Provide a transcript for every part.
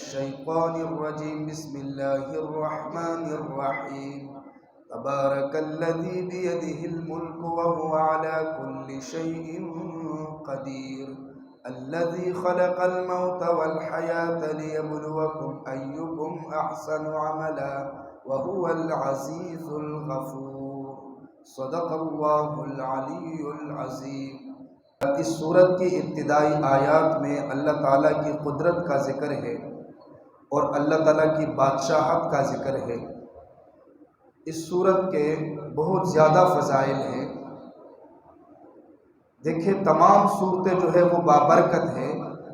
الشيطان الرجيم بسم الله الرحمن الرحيم تبارك الذي بيده الملك وهو على كل شيء قدير الذي خلق الموت والحياة ليبلوكم أيكم أحسن عملا وهو العزيز الغفور صدق الله العلی العظیم۔ اس سورت کی ابتدائی آیات میں اللہ تعالیٰ کی قدرت کا ذکر ہے اور اللہ تعالیٰ کی بادشاہت کا ذکر ہے۔ اس سورت کے بہت زیادہ فضائل ہیں۔ دیکھیں تمام صورتیں جو ہے وہ بابرکت ہیں،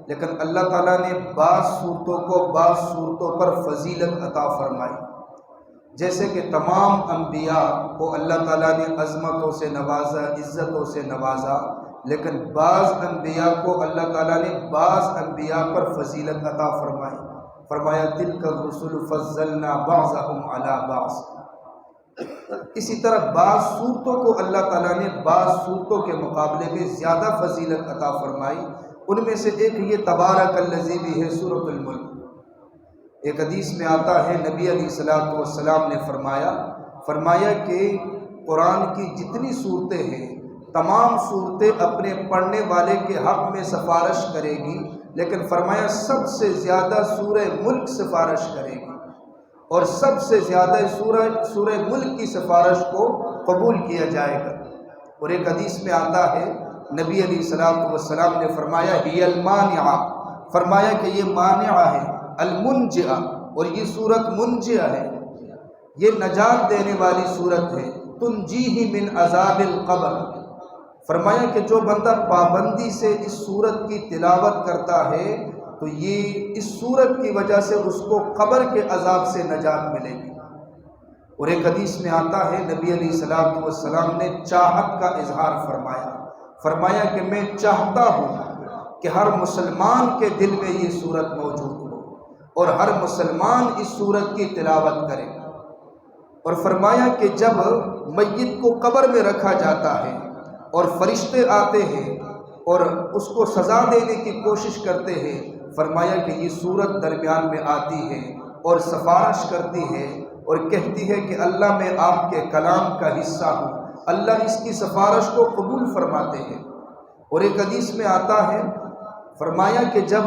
لیکن اللہ تعالیٰ نے بعض صورتوں کو بعض صورتوں پر فضیلت عطا فرمائی۔ جیسے کہ تمام انبیاء کو اللہ تعالیٰ نے عظمتوں سے نوازا، عزتوں سے نوازا، لیکن بعض انبیاء کو اللہ تعالیٰ نے بعض انبیاء پر فضیلت عطا فرمائی۔ فرمایا تلک الرسل فضلنا بعضهم علی بعض۔ اسی طرح بعض صورتوں کو اللہ تعالیٰ نے بعض صورتوں کے مقابلے میں زیادہ فضیلت عطا فرمائی۔ ان میں سے ایک یہ تبارک الذی بھی ہے سورۃ الملک۔ ایک حدیث میں آتا ہے نبی علیہ الصلوۃ والسلام نے فرمایا کہ قرآن کی جتنی صورتیں ہیں تمام صورتیں اپنے پڑھنے والے کے حق میں سفارش کرے گی، لیکن فرمایا سب سے زیادہ سورہ ملک سفارش کرے گی، اور سب سے زیادہ سورہ ملک کی سفارش کو قبول کیا جائے گا۔ اور ایک حدیث میں آتا ہے نبی علیہ الصلوۃ والسلام نے فرمایا ہی المانعہ، فرمایا کہ یہ مانعہ ہے، المنجئہ، اور یہ صورت منجئہ ہے، یہ نجات دینے والی صورت ہے، تنجیہ من عذاب القبر۔ فرمایا کہ جو بندہ پابندی سے اس صورت کی تلاوت کرتا ہے تو یہ اس صورت کی وجہ سے اس کو قبر کے عذاب سے نجات ملے گی۔ اور ایک حدیث میں آتا ہے نبی علیہ الصلوۃ والسلام نے چاہت کا اظہار فرمایا کہ میں چاہتا ہوں کہ ہر مسلمان کے دل میں یہ صورت موجود ہو اور ہر مسلمان اس صورت کی تلاوت کرے۔ اور فرمایا کہ جب میت کو قبر میں رکھا جاتا ہے اور فرشتے آتے ہیں اور اس کو سزا دینے کی کوشش کرتے ہیں، فرمایا کہ یہ صورت درمیان میں آتی ہے اور سفارش کرتی ہے اور کہتی ہے کہ اللہ میں آپ کے کلام کا حصہ ہوں، اللہ اس کی سفارش کو قبول فرماتے ہیں۔ اور ایک حدیث میں آتا ہے فرمایا کہ جب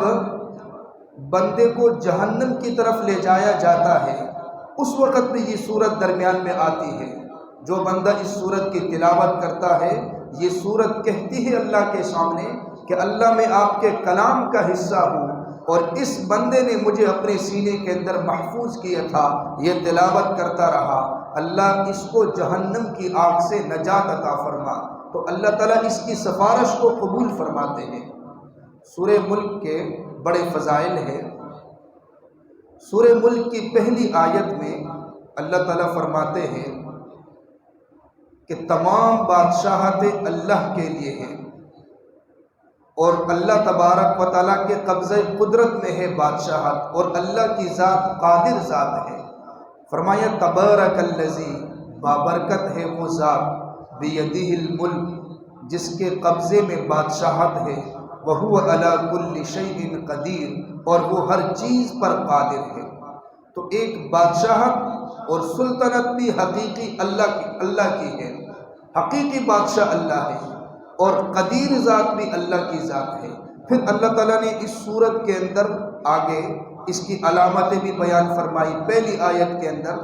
بندے کو جہنم کی طرف لے جایا جاتا ہے اس وقت بھی یہ صورت درمیان میں آتی ہے۔ جو بندہ اس صورت کی تلاوت کرتا ہے یہ صورت کہتی ہے اللہ کے سامنے کہ اللہ میں آپ کے کلام کا حصہ ہوں اور اس بندے نے مجھے اپنے سینے کے اندر محفوظ کیا تھا، یہ تلاوت کرتا رہا، اللہ اس کو جہنم کی آگ سے نجات عطا فرما، تو اللہ تعالیٰ اس کی سفارش کو قبول فرماتے ہیں۔ سورہ ملک کے بڑے فضائل ہیں۔ سورہ ملک کی پہلی آیت میں اللہ تعالیٰ فرماتے ہیں کہ تمام بادشاہت اللہ کے لیے ہیں اور اللہ تبارک و تعالیٰ کے قبضہ قدرت میں ہے بادشاہت، اور اللہ کی ذات قادر ذات ہے۔ فرمایا تبارک الذی، بابرکت ہے وہ ذات، بیدہ الملک، جس کے قبضے میں بادشاہت ہے، وہو علی کل شیء قدیر، اور وہ ہر چیز پر قادر ہے۔ تو ایک بادشاہت اور سلطنت بھی حقیقی اللہ کی ہے، حقیقی بادشاہ اللہ ہے، اور قدیر ذات بھی اللہ کی ذات ہے۔ پھر اللہ تعالیٰ نے اس صورت کے اندر آگے اس کی علامتیں بھی بیان فرمائی۔ پہلی آیت کے اندر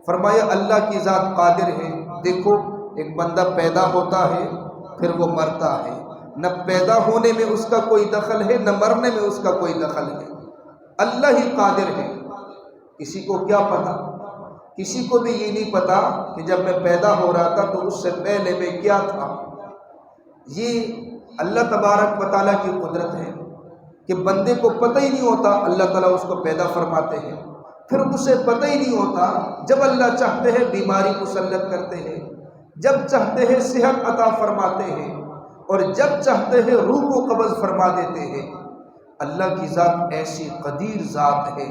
فرمایا اللہ کی ذات قادر ہے۔ دیکھو ایک بندہ پیدا ہوتا ہے پھر وہ مرتا ہے، نہ پیدا ہونے میں اس کا کوئی دخل ہے نہ مرنے میں اس کا کوئی دخل ہے، اللہ ہی قادر ہے۔ کسی کو کیا پتا؟ کسی کو بھی یہ نہیں پتا کہ جب میں پیدا ہو رہا تھا تو اس سے پہلے میں کیا تھا۔ یہ اللہ تبارک و تعالیٰ کی قدرت ہے کہ بندے کو پتہ ہی نہیں ہوتا، اللہ تعالیٰ اس کو پیدا فرماتے ہیں، پھر اسے پتہ ہی نہیں ہوتا، جب اللہ چاہتے ہیں بیماری مسلط کرتے ہیں، جب چاہتے ہیں صحت عطا فرماتے ہیں، اور جب چاہتے ہیں روح کو قبض فرما دیتے ہیں۔ اللہ کی ذات ایسی قدیر ذات ہے۔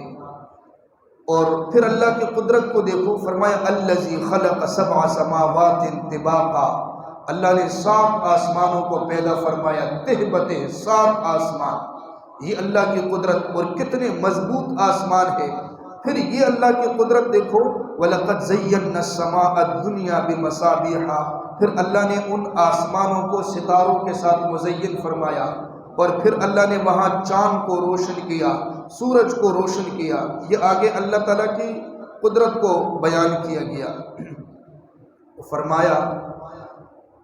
اور پھر اللہ کی قدرت کو دیکھو، فرمایا الذی خلق سبع سماوات طباقا، اللہ نے 7 آسمانوں کو پیدا فرمایا، تہ بتہ 7 آسمان، یہ اللہ کی قدرت، اور کتنے مضبوط آسمان ہے۔ پھر یہ اللہ کی قدرت دیکھو، وَلَقَدْ زَيَّنَّا السَّمَاءَ الدُّنْيَا بِمَصَابِيحَ، پھر اللہ نے ان آسمانوں کو ستاروں کے ساتھ مزین فرمایا، اور پھر اللہ نے وہاں چاند کو روشن کیا، سورج کو روشن کیا۔ یہ آگے اللہ تعالیٰ کی قدرت کو بیان کیا گیا۔ فرمایا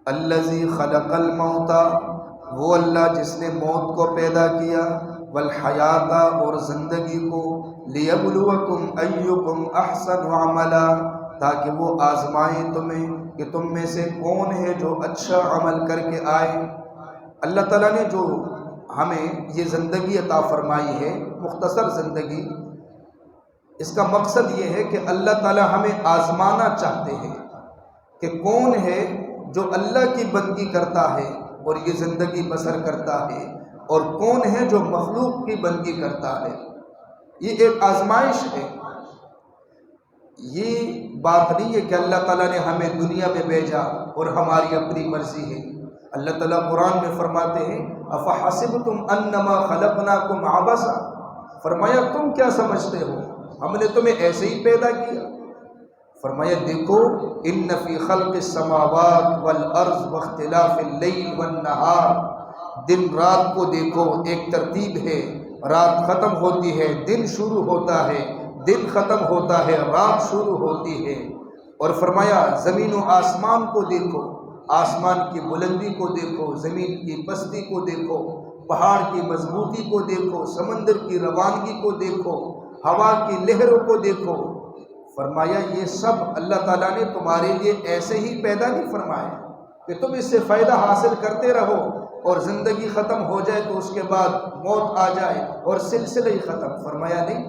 الذی خلق الموت، وہ اللہ جس نے موت کو پیدا کیا، والحیات، اور زندگی کو، لیبلوکم ایکم احسن عملا، تاکہ وہ آزمائیں تمہیں کہ تم میں سے کون ہے جو اچھا عمل کر کے آئے۔ اللہ تعالیٰ نے جو ہمیں یہ زندگی عطا فرمائی ہے، مختصر زندگی، اس کا مقصد یہ ہے کہ اللہ تعالیٰ ہمیں آزمانا چاہتے ہیں کہ کون ہے جو اللہ کی بندگی کرتا ہے اور یہ زندگی بسر کرتا ہے، اور کون ہے جو مخلوق کی بندگی کرتا ہے۔ یہ ایک آزمائش ہے۔ یہ بات نہیں ہے کہ اللہ تعالیٰ نے ہمیں دنیا میں بھیجا اور ہماری اپنی مرضی ہے۔ اللہ تعالیٰ قرآن میں فرماتے ہیں افحسبتم انما خلقناکم عبثا، فرمایا تم کیا سمجھتے ہو ہم نے تمہیں ایسے ہی پیدا کیا؟ فرمایا دیکھو ان فی خلق السماوات والارض واختلاف اللیل والنہار، دن رات کو دیکھو، ایک ترتیب ہے، رات ختم ہوتی ہے، دن شروع ہوتا ہے، دن ختم ہوتا ہے، رات شروع ہوتی ہے۔ اور فرمایا زمین و آسمان کو دیکھو، آسمان کی بلندی کو دیکھو، زمین کی پستی کو دیکھو، پہاڑ کی مضبوطی کو دیکھو، سمندر کی روانگی کو دیکھو، ہوا کی لہروں کو دیکھو۔ فرمایا یہ سب اللہ تعالیٰ نے تمہارے لیے ایسے ہی پیدا نہیں فرمایا کہ تم اس سے فائدہ حاصل کرتے رہو اور زندگی ختم ہو جائے تو اس کے بعد موت آ جائے اور سلسلہ ہی ختم۔ فرمایا نہیں،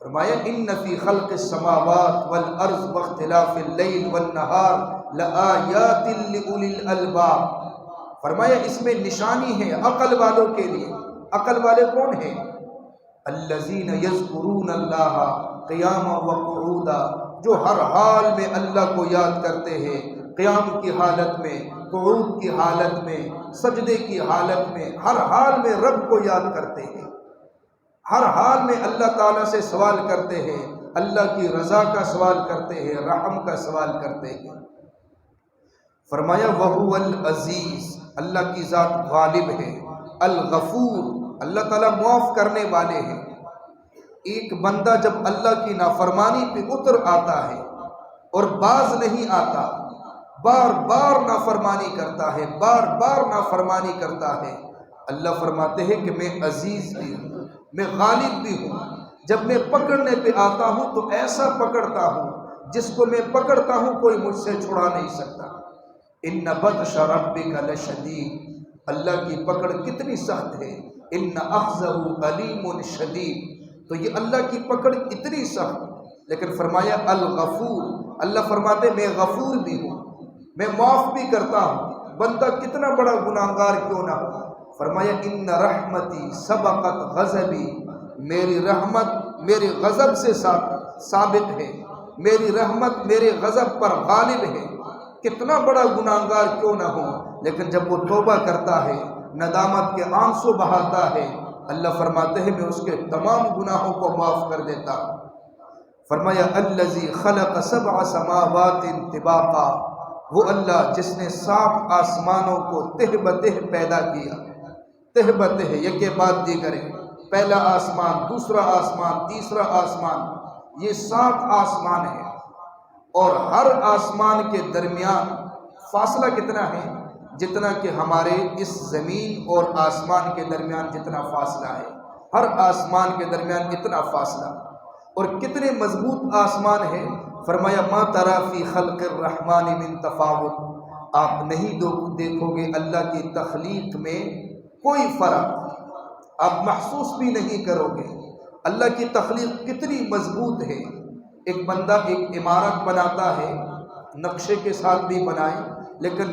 فرمایا ان فی خلق السماوات والارض واختلاف اللیل والنہار لآیات لأولی الالباب، فرمایا اس میں نشانی ہے عقل والوں کے لیے۔ عقل والے کون ہیں؟ الذین یذکرون اللہ قیاما وقعودا، جو ہر حال میں اللہ کو یاد کرتے ہیں، قیام کی حالت میں، قعود کی حالت میں، سجدے کی حالت میں، ہر حال میں رب کو یاد کرتے ہیں، ہر حال میں اللہ تعالیٰ سے سوال کرتے ہیں، اللہ کی رضا کا سوال کرتے ہیں، رحم کا سوال کرتے ہیں۔ فرمایا وَهُوَ العزیز، اللہ کی ذات غالب ہے، الغفور، اللہ تعالیٰ معاف کرنے والے ہیں۔ ایک بندہ جب اللہ کی نافرمانی پہ اتر آتا ہے اور باز نہیں آتا، بار بار نافرمانی کرتا ہے، بار بار نافرمانی کرتا ہے، اللہ فرماتے ہیں کہ میں عزیز بھی ہوں، میں غالب بھی ہوں، جب میں پکڑنے پہ آتا ہوں تو ایسا پکڑتا ہوں جس کو میں پکڑتا ہوں کوئی مجھ سے چھڑا نہیں سکتا۔ ان بطش ربک لشدید، اللہ کی پکڑ کتنی سخت ہے، ان اخذہ علیم شدید، تو یہ اللہ کی پکڑ اتنی سخت، لیکن فرمایا الغفور، اللہ فرماتے میں غفور بھی ہوں، میں معاف بھی کرتا ہوں، بندہ کتنا بڑا گناہگار کیوں نہ ہو۔ فرمایا ان رحمتی سبقت غضبی، میری رحمت میرے غضب سے ثابت ہے، میری رحمت میرے غضب پر غالب ہے۔ کتنا بڑا گناہگار کیوں نہ ہو، لیکن جب وہ توبہ کرتا ہے، ندامت کے آنسو بہاتا ہے، اللہ فرماتے ہیں میں اس کے تمام گناہوں کو معاف کر دیتا ہوں۔ فرمایا الذی خلق سبع سماوات طباقا، وہ اللہ جس نے 7 آسمانوں کو تہ بتہ پیدا کیا، تہ بتہ یکے بعد دیگر، پہلا آسمان، دوسرا آسمان، تیسرا آسمان، یہ 7 آسمان ہیں، اور ہر آسمان کے درمیان فاصلہ کتنا ہے؟ جتنا کہ ہمارے اس زمین اور آسمان کے درمیان جتنا فاصلہ ہے، ہر آسمان کے درمیان اتنا فاصلہ، اور کتنے مضبوط آسمان ہیں۔ فرمایا ما تری فی خلق الرحمن من تفاوت، آپ نہیں دیکھو گے اللہ کی تخلیق میں کوئی فرق، آپ محسوس بھی نہیں کرو گے اللہ کی تخلیق کتنی مضبوط ہے۔ ایک بندہ ایک عمارت بناتا ہے، نقشے کے ساتھ بھی بنائے، لیکن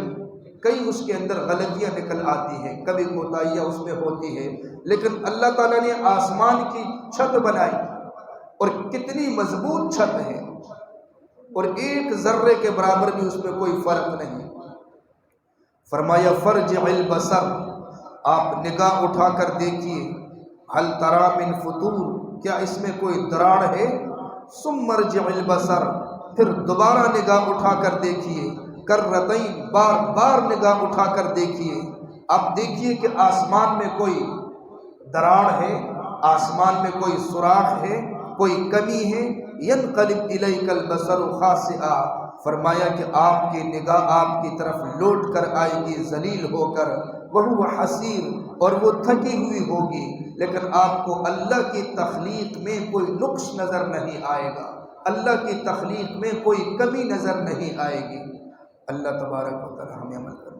کئی اس کے اندر غلطیاں نکل آتی ہیں، کبھی کوتاہیاں اس میں ہوتی ہے، لیکن اللہ تعالیٰ نے آسمان کی چھت بنائی اور کتنی مضبوط چھت ہے، اور ایک ذرے کے برابر بھی اس میں کوئی فرق نہیں۔ فرمایا فرجع البصر، آپ نگاہ اٹھا کر دیکھیے، حل ترا من فطور، کیا اس میں کوئی دراڑ ہے؟ ثم ارجع البصر، پھر دوبارہ نگاہ اٹھا کر دیکھیے، کرتین، بار بار نگاہ اٹھا کر دیکھیے، اب دیکھیے کہ آسمان میں کوئی دراڑ ہے، آسمان میں کوئی سوراخ ہے، کوئی کمی ہے؟ ینقلب الیک البصر خاسئا، فرمایا کہ آپ کی نگاہ آپ کی طرف لوٹ کر آئے گی ذلیل ہو کر، وہو حسیر، اور وہ تھکی ہوئی ہوگی، لیکن آپ کو اللہ کی تخلیق میں کوئی نقص نظر نہیں آئے گا، اللہ کی تخلیق میں کوئی کمی نظر نہیں آئے گی۔ اللہ تبارک و تعالی ہمیں عمل کرنا